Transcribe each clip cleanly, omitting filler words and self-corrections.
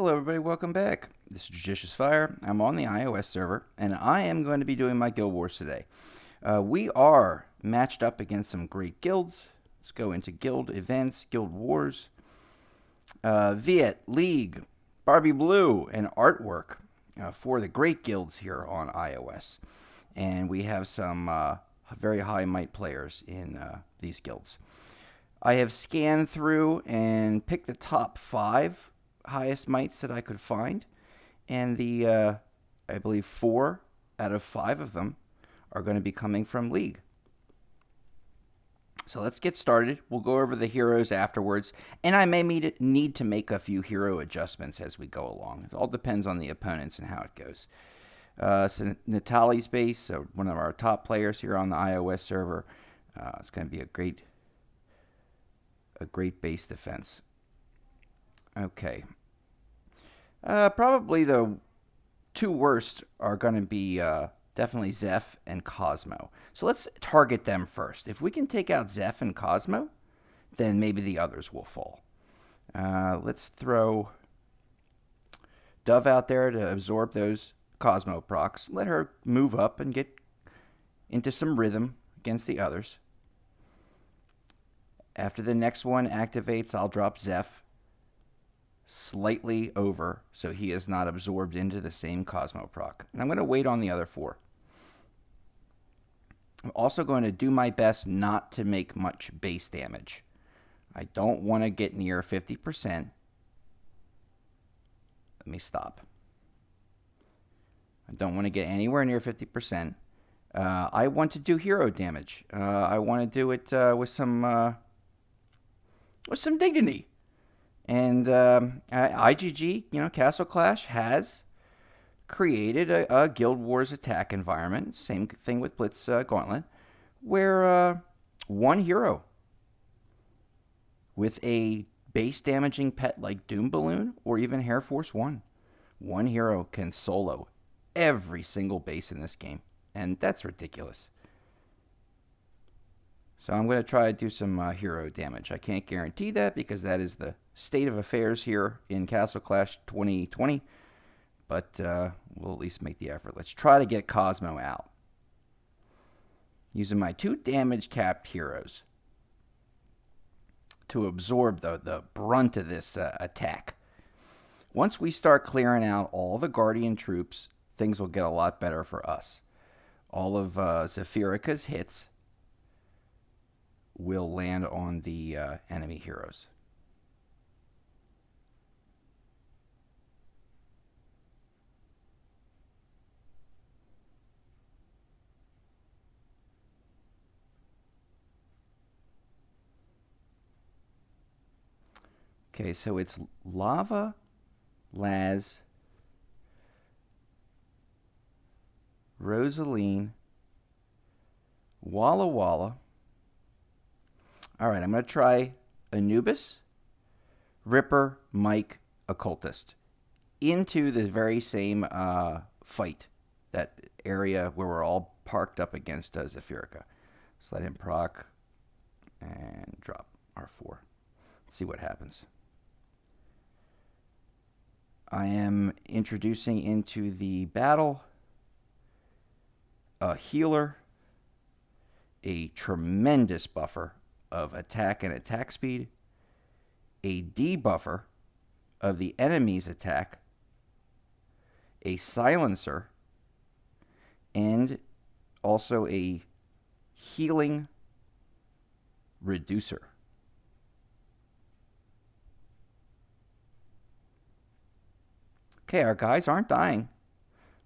Hello everybody, welcome back. This is JudiciousFire. I'm on the iOS server, and I am going to be doing my Guild Wars today. We are matched up against some great guilds. Let's go into guild events, guild wars. Viet, League, Barbie Blue, and artwork for the great guilds here on iOS. And we have some very high might players in these guilds. I have scanned through and picked the top 5 highest mites that I could find, and the I believe 4 out of 5 of them are going to be coming from League. So let's get started. We'll go over the heroes afterwards, and I may need to make a few hero adjustments as we go along. It all depends on the opponents and how it goes. So Natalie's base, so one of our top players here on the iOS server. It's going to be a great base defense. Okay. Probably the 2 worst are going to be definitely Zeph and Cosmo. So let's target them first. If we can take out Zeph and Cosmo, then maybe the others will fall. Let's throw Dove out there to absorb those Cosmo procs. Let her move up and get into some rhythm against the others. After the next one activates, I'll drop Zeph slightly over so he is not absorbed into the same Cosmo proc. And I'm going to wait on the other 4. I'm also going to do my best not to make much base damage. I don't want to get near 50%. Let me stop. I don't want to get anywhere near 50%. I want to do hero damage. I want to do it with some dignity. And IGG, Castle Clash has created a Guild Wars attack environment. Same thing with Blitz Gauntlet, where one hero with a base damaging pet like Doom Balloon or even Hair Force 1, one hero can solo every single base in this game. And that's ridiculous. So I'm going to try to do some hero damage. I can't guarantee that because that is the state of affairs here in Castle Clash 2020. But we'll at least make the effort. Let's try to get Cosmo out. Using my 2 damage-capped heroes to absorb the brunt of this attack. Once we start clearing out all the Guardian troops, things will get a lot better for us. All of Zephyrica's hits will land on the enemy heroes. Okay, so it's Lava, Laz, Rosaline, Walla Walla. All right, I'm going to try Anubis, Ripper, Mike, Occultist into the very same fight, that area where we're all parked up against Zephyrica. Let's let him proc and drop our 4. Let's see what happens. I am introducing into the battle a healer, a tremendous buffer of attack and attack speed, a debuffer of the enemy's attack, a silencer, and also a healing reducer. Okay, our guys aren't dying.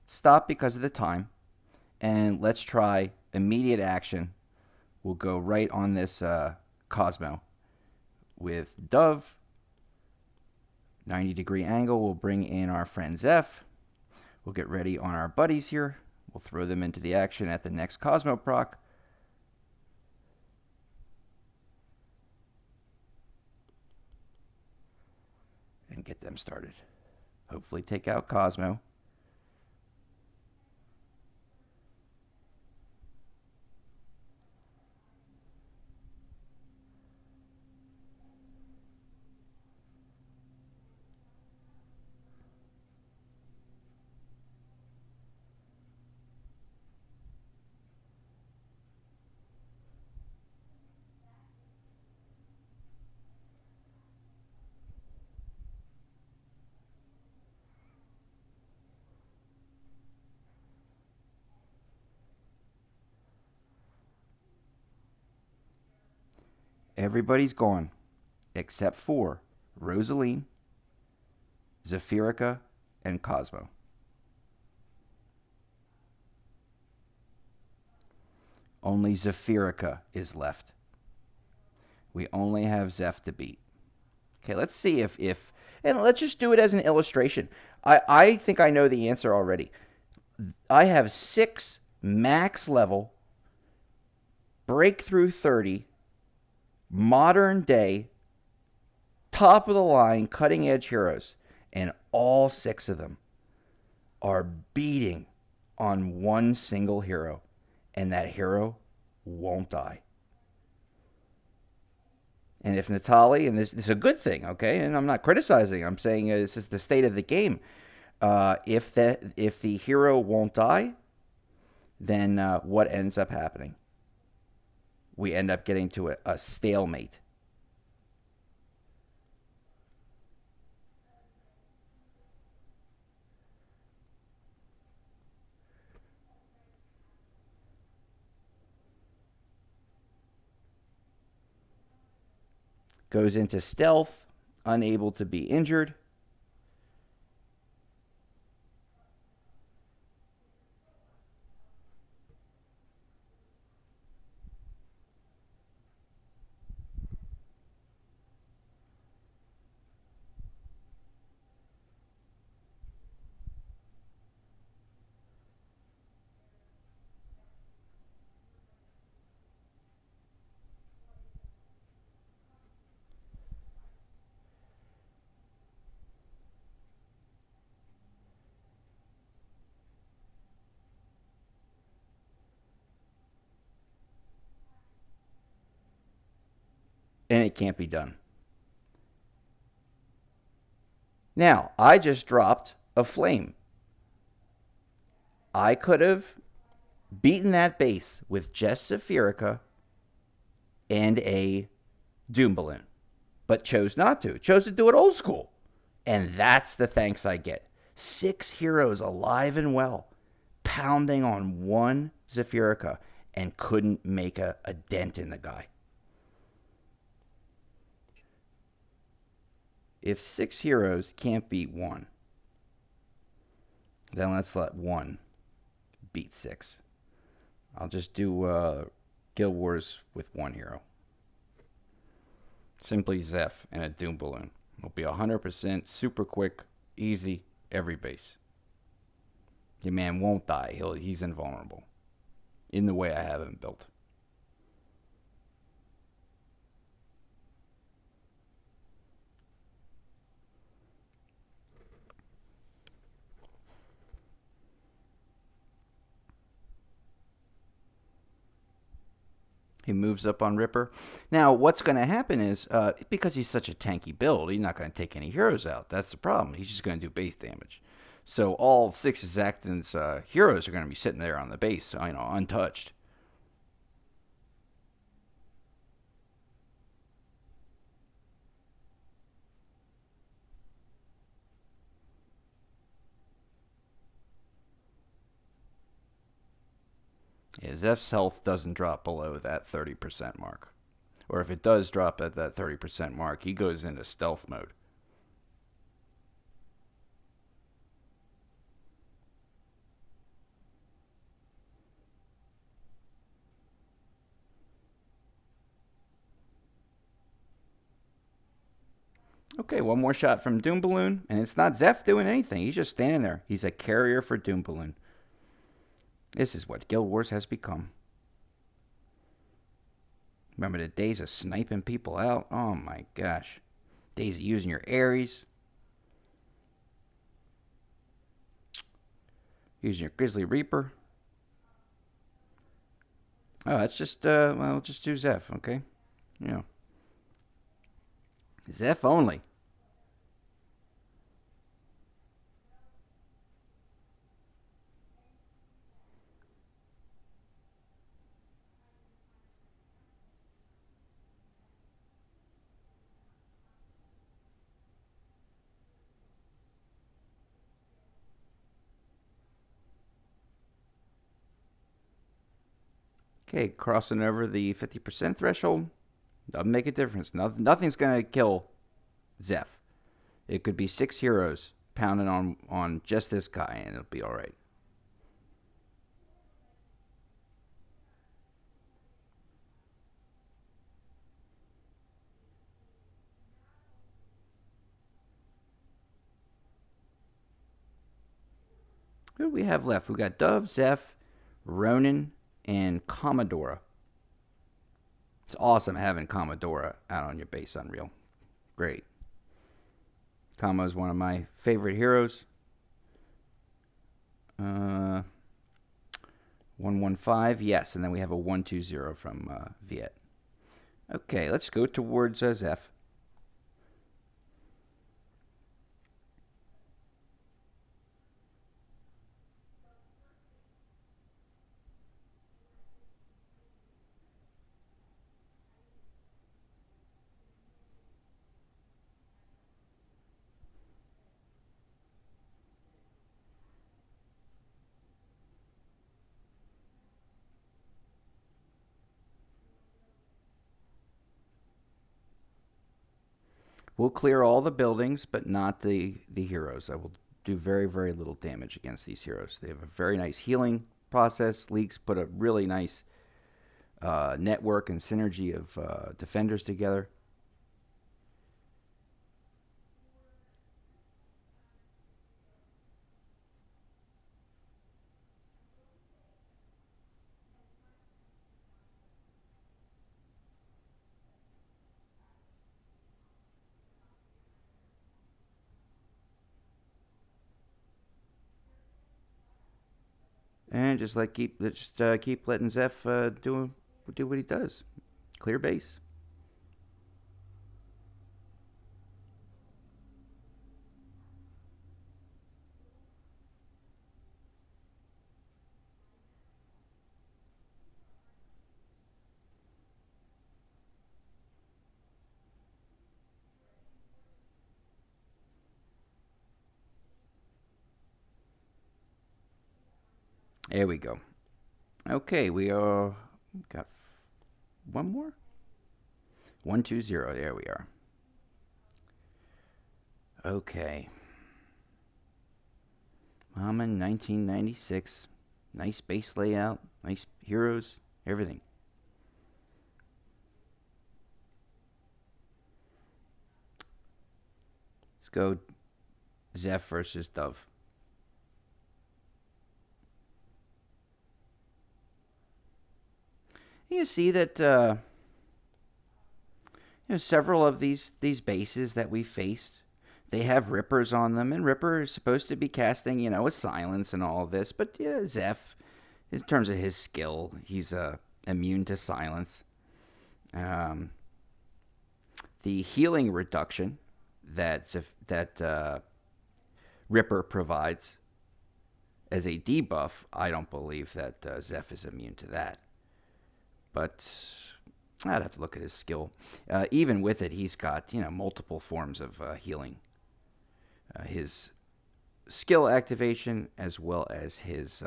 Stop because of the time. And let's try immediate action. We'll go right on this Cosmo with Dove. 90-degree angle. We'll bring in our friend Zeph. We'll get ready on our buddies here. We'll throw them into the action at the next Cosmo proc. And get them started. Hopefully take out Cosmo. Everybody's gone except for Rosaline, Zephyrica, and Cosmo. Only Zephyrica is left. We only have Zeph to beat. Okay, let's see if and let's just do it as an illustration. I think I know the answer already. I have 6 max level, breakthrough 30, modern day, top of the line, cutting edge heroes, and all 6 of them are beating on one single hero, and that hero won't die. And if Natali, and this is a good thing, okay, and I'm not criticizing, I'm saying this is the state of the game. If the hero won't die, then what ends up happening? We end up getting to a stalemate. Goes into stealth, unable to be injured. And it can't be done. Now, I just dropped a flame. I could have beaten that base with just Zephyrica and a Doom Balloon, but chose not to. Chose to do it old school. And that's the thanks I get. 6 heroes alive and well, pounding on one Zephyrica, and couldn't make a dent in the guy. If 6 heroes can't beat 1, then let's let 1 beat 6. I'll just do Guild Wars with 1 hero. Simply Zeph and a Doom Balloon. It'll be 100% super quick, easy, every base. Your man won't die. He's invulnerable in the way I have him built. He moves up on Ripper. Now, what's going to happen is, because he's such a tanky build, he's not going to take any heroes out. That's the problem. He's just going to do base damage. So all 6 Zacton's heroes are going to be sitting there on the base, untouched. Yeah, Zeph's health doesn't drop below that 30% mark. Or if it does drop at that 30% mark, he goes into stealth mode. Okay, one more shot from Doom Balloon, and it's not Zeph doing anything. He's just standing there. He's a carrier for Doom Balloon. This is what Guild Wars has become. Remember the days of sniping people out? Oh my gosh. Days of using your Ares. Using your Grizzly Reaper. Oh, that's just, well, just do Zeph, okay? Yeah. Zeph only. Okay, crossing over the 50% threshold. Doesn't make a difference. Nothing's going to kill Zeph. It could be 6 heroes pounding on just this guy, and it'll be all right. Who do we have left? We got Dove, Zeph, Ronin, and Commodora. It's awesome having Commodora out on your base, Unreal. Great. Commo is one of my favorite heroes. 115, yes, and then we have a 120 from Viet. Okay, let's go towards Zeph. We'll clear all the buildings, but not the heroes. I will do very, very little damage against these heroes. They have a very nice healing process. Leaks put a really nice network and synergy of defenders together. And just keep letting Zeph do what he does. Clear base. There we go. Okay, we got one more. 120. There we are. Okay. Mama 1996. Nice base layout. Nice heroes. Everything. Let's go Zeph versus Dove. You see that several of these bases that we faced, they have Rippers on them, and Ripper is supposed to be casting, a silence and all of this. But Zeph, in terms of his skill, he's immune to silence. The healing reduction that Ripper provides as a debuff, I don't believe that Zeph is immune to that. But I'd have to look at his skill. Even with it, he's got multiple forms of healing. His skill activation as well as his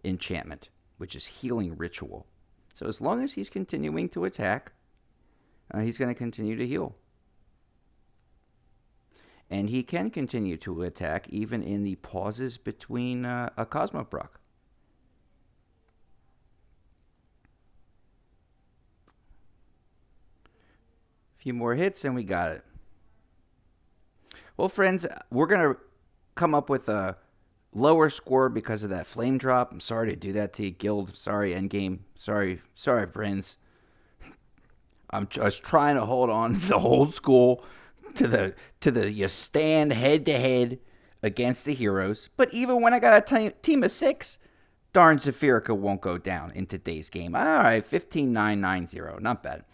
enchantment, which is healing ritual. So as long as he's continuing to attack, he's going to continue to heal. And he can continue to attack even in the pauses between a Cosmoproc. Few more hits and we got it. Well, friends, we're going to come up with a lower score because of that flame drop. I'm sorry to do that to you, Guild. Sorry, Endgame. Sorry, friends. I'm just trying to hold on to the old school, to the you stand head to head against the heroes. But even when I got a team of 6, darn Zephyrica won't go down in today's game. All right, 15-9-9-0. Not bad.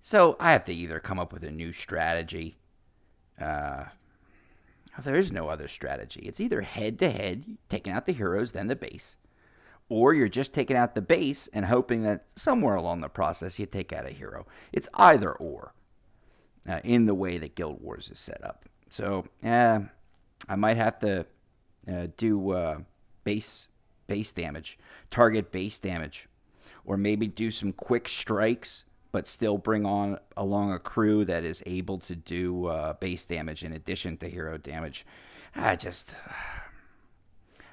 So I have to either come up with a new strategy. There is no other strategy. It's either head-to-head, taking out the heroes, then the base. Or you're just taking out the base and hoping that somewhere along the process you take out a hero. It's either or in the way that Guild Wars is set up. So I might have to do base base damage, target base damage, or maybe do some quick strikes, but still bring on along a crew that is able to do base damage in addition to hero damage.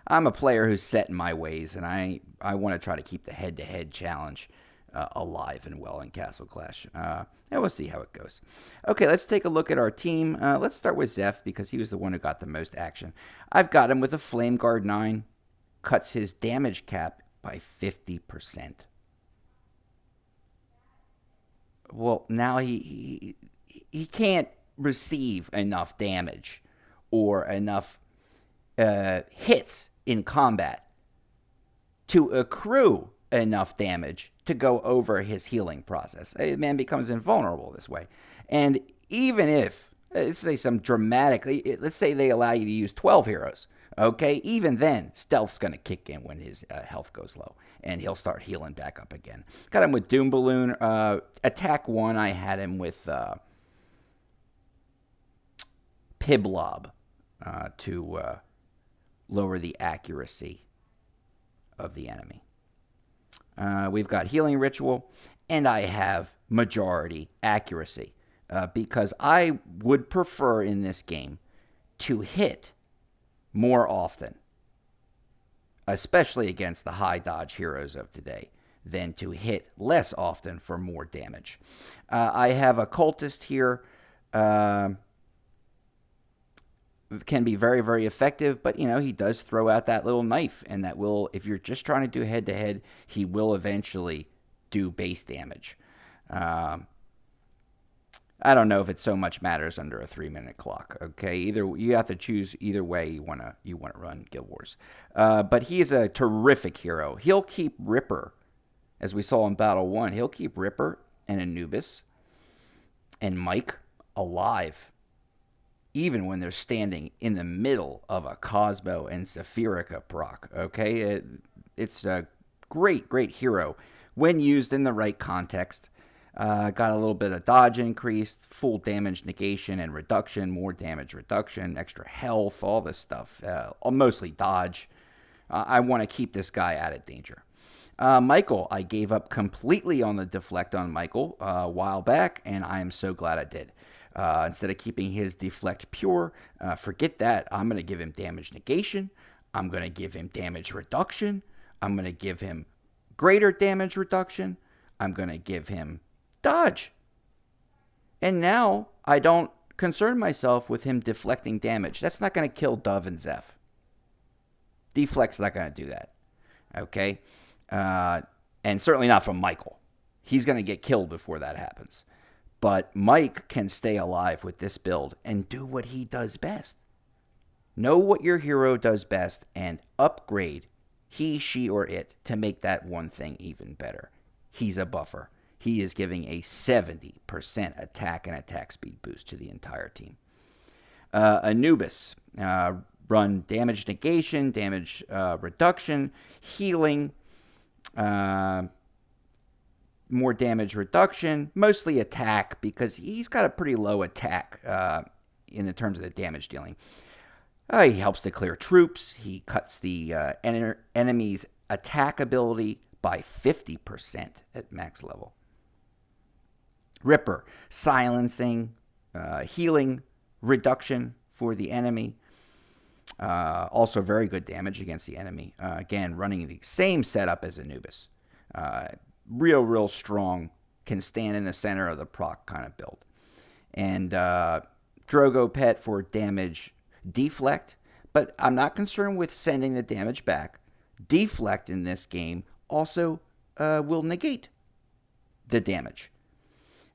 I'm a player who's set in my ways, and I want to try to keep the head-to-head challenge alive and well in Castle Clash. And we'll see how it goes. Okay, let's take a look at our team. Let's start with Zeph, because he was the one who got the most action. I've got him with a Flame Guard 9. Cuts his damage cap by 50%. Well, now he can't receive enough damage or enough hits in combat to accrue enough damage to go over his healing process. A man becomes invulnerable this way. And even if, let's say let's say they allow you to use 12 heroes, okay? Even then, stealth's going to kick in when his health goes low, and he'll start healing back up again. Got him with Doom Balloon. Attack 1, I had him with Piblob to lower the accuracy of the enemy. We've got Healing Ritual, and I have Majority Accuracy, because I would prefer in this game to hit more often, especially against the high dodge heroes of today, than to hit less often for more damage. I have Occultist here. Can be very, very effective, but, he does throw out that little knife, and that will, if you're just trying to do head-to-head, he will eventually do base damage. I don't know if it so much matters under a 3-minute clock. Okay, you have to choose either way you want to run Guild Wars. But he is a terrific hero. He'll keep Ripper, as we saw in Battle 1. He'll keep Ripper and Anubis and Mike alive, even when they're standing in the middle of a Cosmo and Zephyrica proc. Okay, it's a great, great hero when used in the right context. Got a little bit of dodge increase, full damage negation and reduction, more damage reduction, extra health, all this stuff. Mostly dodge. I want to keep this guy out of danger. Michael, I gave up completely on the deflect on Michael a while back, and I am so glad I did. Instead of keeping his deflect pure, forget that. I'm going to give him damage negation. I'm going to give him damage reduction. I'm going to give him greater damage reduction. I'm going to give him dodge. And now I don't concern myself with him deflecting damage. That's not going to kill Dove and Zeph. Deflect's not going to do that. Okay? And certainly not from Michael. He's going to get killed before that happens. But Mike can stay alive with this build and do what he does best. Know what your hero does best and upgrade he, she, or it to make that one thing even better. He's a buffer. He is giving a 70% attack and attack speed boost to the entire team. Anubis, run damage negation, damage reduction, healing, more damage reduction, mostly attack, because he's got a pretty low attack in the terms of the damage dealing. He helps to clear troops. He cuts the enemy's attack ability by 50% at max level. Ripper, silencing, healing, reduction for the enemy. Also very good damage against the enemy. Again, running the same setup as Anubis. Real strong, can stand in the center of the proc kind of build. And Drogo Pet for damage deflect, but I'm not concerned with sending the damage back. Deflect in this game also will negate the damage.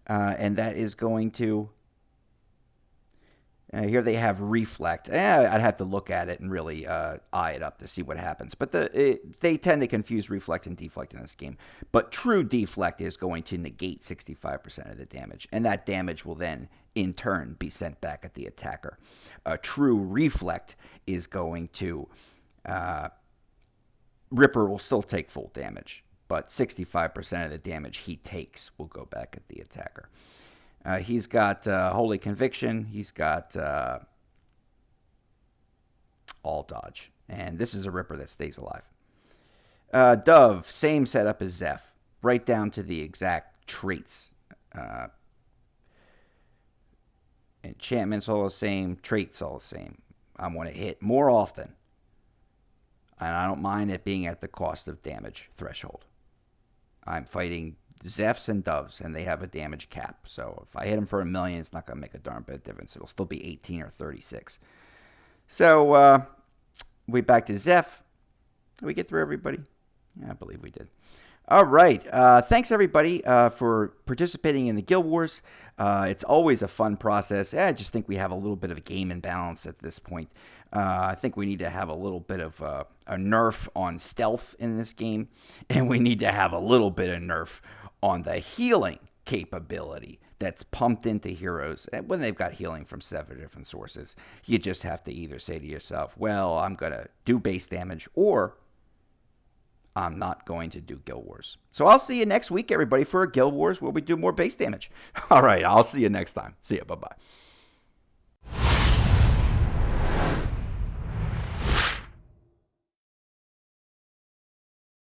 And that is going to... here they have reflect. I'd have to look at it and really eye it up to see what happens. But they tend to confuse reflect and deflect in this game. But true deflect is going to negate 65% of the damage. And that damage will then, in turn, be sent back at the attacker. True reflect is going to... Ripper will still take full damage. But 65% of the damage he takes will go back at the attacker. He's got Holy Conviction. He's got all dodge. And this is a Ripper that stays alive. Dove, same setup as Zeph, right down to the exact traits. Enchantments all the same, traits all the same. I want to hit more often, and I don't mind it being at the cost of damage threshold. I'm fighting Zephs and Doves, and they have a damage cap. So if I hit them for 1,000,000, it's not going to make a darn bit of difference. It'll still be 18 or 36. So we back to Zeph. Did we get through everybody? Yeah, I believe we did. All right. Thanks, everybody, for participating in the Guild Wars. It's always a fun process. I just think we have a little bit of a game imbalance at this point. I think we need to have a little bit of a nerf on stealth in this game, and we need to have a little bit of nerf on the healing capability that's pumped into heroes when they've got healing from 7 different sources. You just have to either say to yourself, well, I'm going to do base damage, or I'm not going to do Guild Wars. So I'll see you next week, everybody, for a Guild Wars where we do more base damage. All right, I'll see you next time. See ya. Bye-bye.